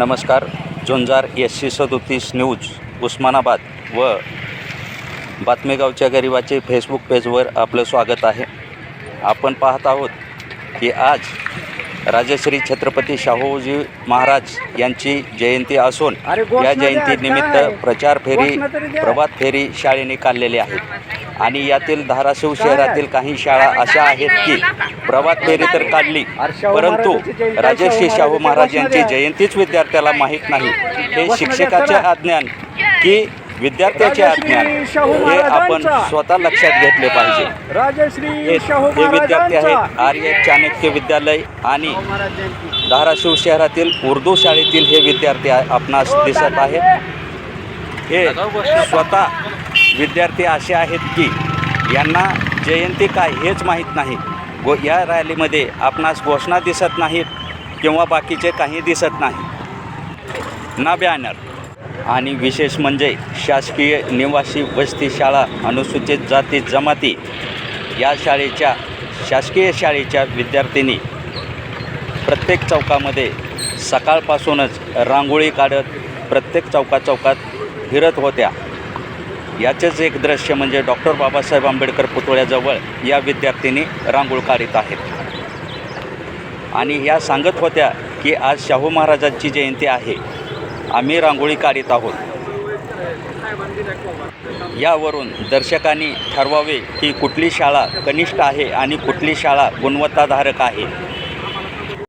नमस्कार. झुंजार SC37 news Osmanabad व बातमेगावच्या गरिबाचे Facebook पेजवर आपलं स्वागत आहे. आपण पाहत आहोत की आज राजश्री छत्रपती शाहूजी महाराज यांची जयंती असून या जयंतीनिमित्त प्रचार फेरी प्रभात फेरी शाळेने काढलेली आहे आणि यातील धाराशिव शहरातील काही शाळा अशा आहेत की प्रभात फेरी तर काढली, परंतु राजश्री शाहू महाराज यांची जयंतीच विद्यार्थ्याला माहीत नाही. हे शिक्षकाचे अज्ञान की विद्यार्थ्याचे अज्ञान हे आपण स्वतः लक्षात घेतले पाहिजे. हे विद्यार्थी आहेत आर्य चाणक्य विद्यालय आणि धाराशिव शहरातील उर्दू शाळेतील हे विद्यार्थी आपणास दिसत आहेत. हे स्वतः विद्यार्थी असे आहेत की यांना जयंती काय हेच माहीत नाही. या रॅलीमध्ये आपणास घोषणा दिसत नाहीत किंवा बाकीचे काही दिसत नाही ना बॅनर. आणि विशेष म्हणजे शासकीय निवासी वसती शाळा अनुसूचित जाती जमाती या शासकीय शाळेच्या विद्यार्थिनी प्रत्येक चौकामध्ये सकाळपासूनच रांगोळी काढत प्रत्येक चौकात फिरत होत्या. याचेच एक दृश्य म्हणजे डॉक्टर बाबासाहेब आंबेडकर पुतळ्याजवळ या विद्यार्थिनी रांगोळी काढत आहेत आणि या सांगत होत्या की आज शाहू महाराजांची जयंती आहे, आम्ही रांगोळी काढत आहोत. यावरून दर्शकांनी ठरवावे की कुठली शाळा कनिष्ठ आहे आणि कुठली शाळा गुणवत्ताधारक आहे.